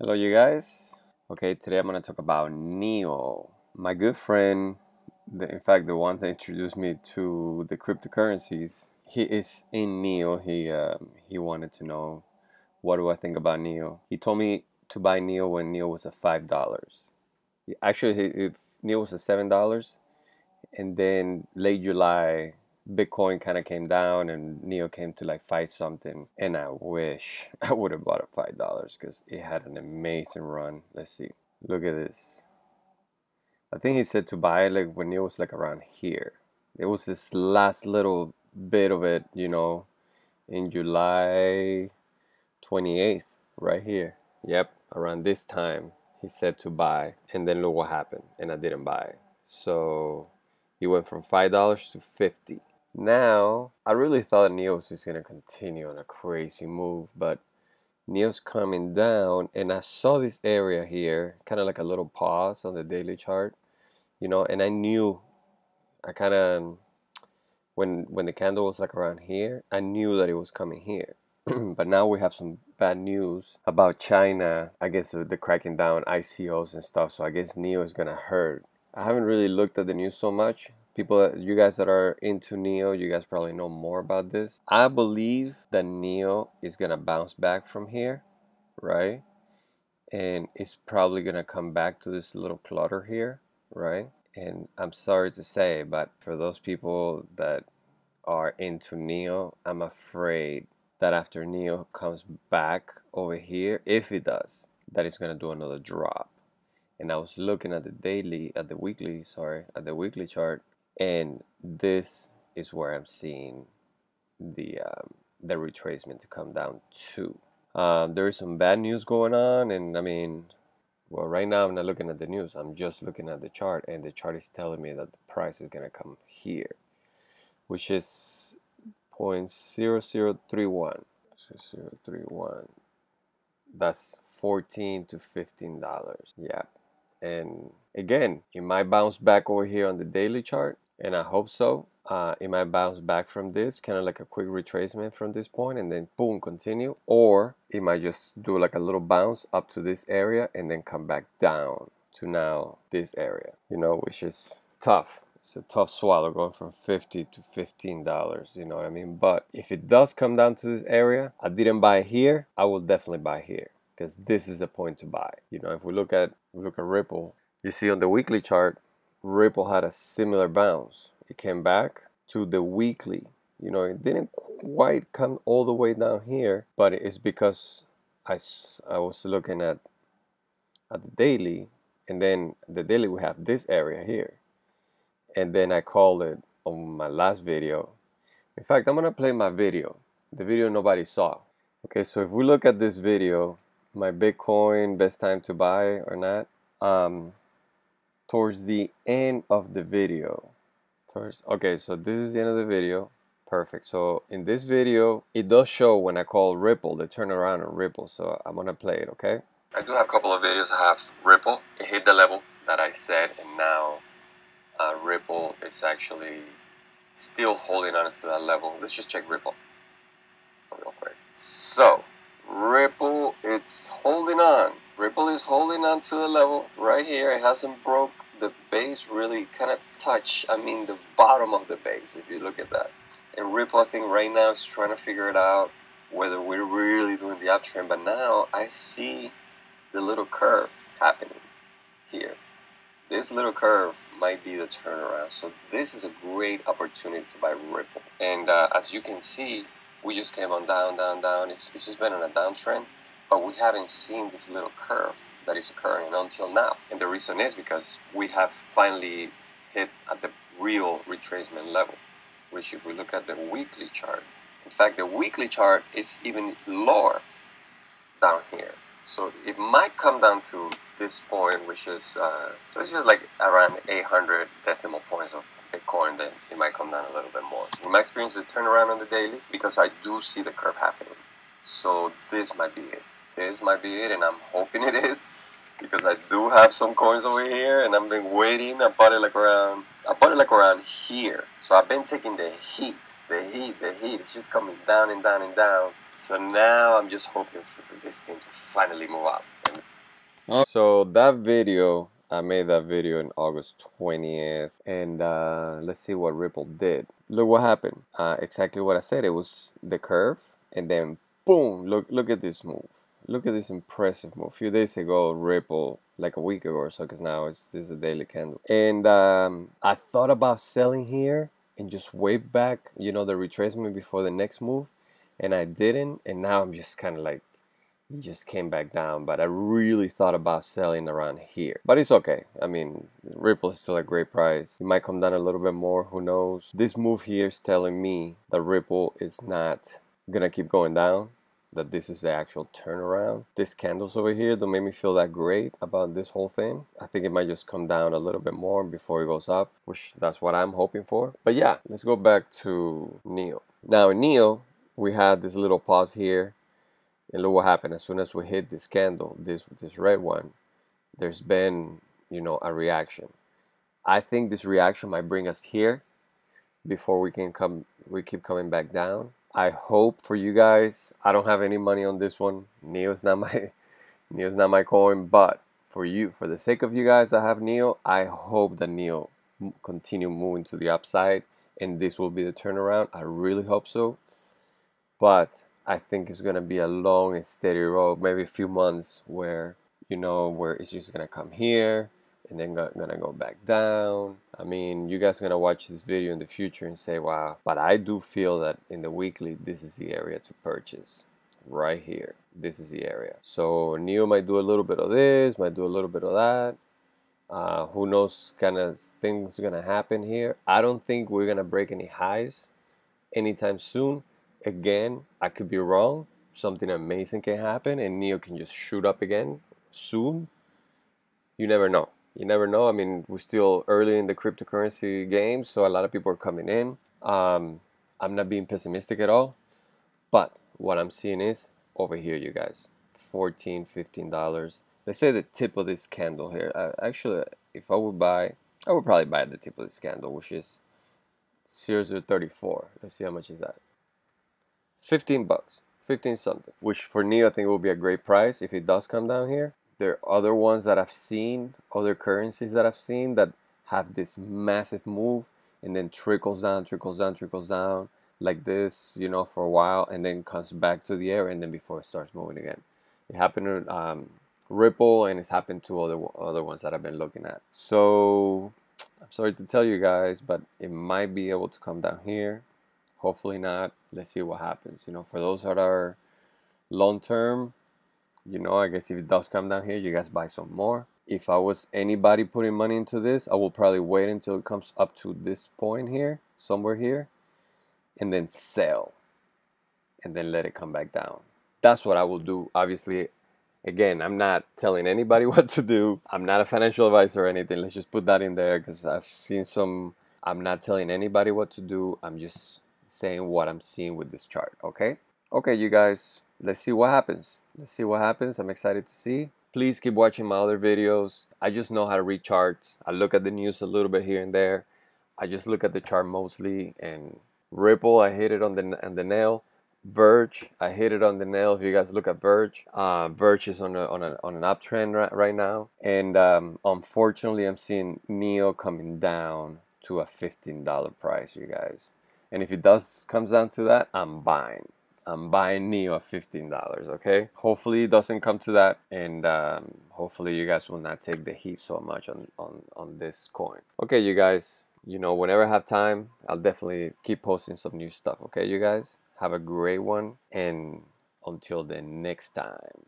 Hello, you guys. Okay, today I'm going to talk about NEO. My good friend, in fact, the one that introduced me to the cryptocurrencies, he is in NEO. He wanted to know what do I think about NEO. He told me to buy NEO when NEO was at $5. Actually, if NEO was at $7, and then late July, Bitcoin kind of came down and NEO came to like five something. And I wish I would have bought it $5 because it had an amazing run. Let's see. Look at this. I think he said to buy it like when it was like around here. It was this last little bit of it, in July 28th, right here. Yep, around this time he said to buy, and then look what happened, and I didn't buy. So he went from $5 to 50. Now, I really thought Neos is gonna continue on a crazy move, but Neos coming down, and I saw this area here, kind of like a little pause on the daily chart, and I knew, I kind of, when the candle was like around here, I knew that it was coming here. But now we have some bad news about China. I guess the cracking down ICOs and stuff. So I guess NEO is gonna hurt. I haven't really looked at the news so much. You guys that are into NEO, you guys probably know more about this. I believe that NEO is gonna bounce back from here, right? And it's probably gonna come back to this little clutter here, right? And I'm sorry to say, but for those people that are into NEO, I'm afraid that after NEO comes back over here, if it does, that it's gonna do another drop. And I was looking at at the weekly chart, and this is where I'm seeing the retracement to come down to. There is some bad news going on, and I mean, well, right now I'm not looking at the news. I'm just looking at the chart, and the chart is telling me that the price is gonna come here, which is 0.0031. 0.0031. That's $14 to $15. Yeah. And again, it might bounce back over here on the daily chart, and I hope so. It might bounce back from this, kind of like a quick retracement from this point, and then boom, continue. Or it might just do like a little bounce up to this area and then come back down to now this area, which is tough. It's a tough swallow going from $50 to $15, you know what I mean? But if it does come down to this area, I didn't buy here, I will definitely buy here because this is the point to buy. If we look at Ripple, you see on the weekly chart, Ripple had a similar bounce. It came back to the weekly. It didn't quite come all the way down here, but it's because I was looking at the daily, and then the daily we have this area here. And then I called it on my last video. In fact, I'm gonna play my video, the video nobody saw. Okay, so if we look at this video, my Bitcoin best time to buy or not, towards the end of the video, okay, so this is the end of the video. Perfect. So in this video, it does show when I call Ripple, the turnaround on Ripple. So I'm gonna play it, okay? I do have a couple of videos. I have Ripple. It hit the level that I said, and now Ripple is actually still holding on to that level. Let's just check Ripple real quick. So Ripple, it's holding on. Ripple is holding on to the level right here. It hasn't broke the base, really kind of touch, the bottom of the base, if you look at that. And Ripple, I think right now is trying to figure it out whether we're really doing the uptrend. But now I see the little curve happening here. This little curve might be the turnaround. So this is a great opportunity to buy Ripple. And as you can see, we just came on down, down, down. It's just been on a downtrend, but we haven't seen this little curve that is occurring until now. And the reason is because we have finally hit at the real retracement level, which if we look at the weekly chart, in fact, the weekly chart is even lower down here. So it might come down to this point, which is, so it's just like around 800 decimal points of Bitcoin, then it might come down a little bit more. So we might experience a turnaround on the daily because I do see the curve happening. So this might be it. This might be it, and I'm hoping it is because I do have some coins over here, and I've been waiting. I bought it like around here. So I've been taking the heat. It's just coming down and down and down. So now I'm just hoping for this thing to finally move up. And So that video, I made that video in August 20th, and let's see what Ripple did. Look what happened. Exactly what I said. It was the curve, and then boom! Look at this move. Look at this impressive move. A few days ago, Ripple, like a week ago or so, because now this is a daily candle, and I thought about selling here and just wait back, the retracement before the next move, and I didn't, and now I'm just kind of like, he just came back down, but I really thought about selling around here. But it's okay. I mean, Ripple is still a great price. It might come down a little bit more, who knows. This move here is telling me that Ripple is not gonna keep going down, that this is the actual turnaround. These candles over here don't make me feel that great about this whole thing. I think it might just come down a little bit more before it goes up, which that's what I'm hoping for. But yeah, let's go back to NEO. Now in NEO, we had this little pause here. And look what happened. As soon as we hit this candle, this red one, there's been, a reaction. I think this reaction might bring us here before we keep coming back down. I hope for you guys. I don't have any money on this one. NEO is not my coin, but for the sake of you guys that have NEO, I hope that NEO continue moving to the upside, and this will be the turnaround. I really hope so. But I think it's gonna be a long and steady road, maybe a few months where where it's just gonna come here and then gonna go back down. I mean, you guys are gonna watch this video in the future and say, wow, but I do feel that in the weekly, this is the area to purchase. Right here, this is the area. So NEO might do a little bit of this, might do a little bit of that. Who knows kind of things gonna happen here. I don't think we're gonna break any highs anytime soon. Again, I could be wrong. Something amazing can happen and NEO can just shoot up again soon. You never know. You never know. I mean, we're still early in the cryptocurrency game, so a lot of people are coming in. I'm not being pessimistic at all, but what I'm seeing is over here, you guys, $14, $15. Let's say the tip of this candle here. Actually, if I would buy, I would probably buy the tip of this candle, which is 0.034. Let's see how much is that. 15 bucks, 15 something, which for NEO I think will be a great price if it does come down here. There are other ones that I've seen, other currencies that I've seen that have this massive move and then trickles down, trickles down, trickles down like this, for a while, and then comes back to the area, and then before it starts moving again. It happened to Ripple, and it's happened to other ones that I've been looking at. So I'm sorry to tell you guys, but it might be able to come down here. Hopefully not. Let's see what happens. For those that are long term, I guess if it does come down here, you guys buy some more. If I was anybody putting money into this, I will probably wait until it comes up to this point here, somewhere here, and then sell, and then let it come back down. That's what I will do. Obviously, again, I'm not telling anybody what to do. I'm not a financial advisor or anything. Let's just put that in there, because I've seen some. I'm not telling anybody what to do. I'm just saying what I'm seeing with this chart. Okay, you guys, let's see what happens. I'm excited to see. Please keep watching my other videos. I just know how to read charts. I look at the news a little bit here and there. I just look at the chart mostly. And Ripple, I hit it on the nail. Verge, I hit it on the nail. If you guys look at Verge, Verge is on an uptrend right now. And unfortunately, I'm seeing NEO coming down to a $15 price, you guys. And if it comes down to that, I'm buying NEO at $15, okay? Hopefully it doesn't come to that, and hopefully you guys will not take the heat so much on this coin. Okay, you guys, whenever I have time, I'll definitely keep posting some new stuff, okay, you guys? Have a great one, and until the next time.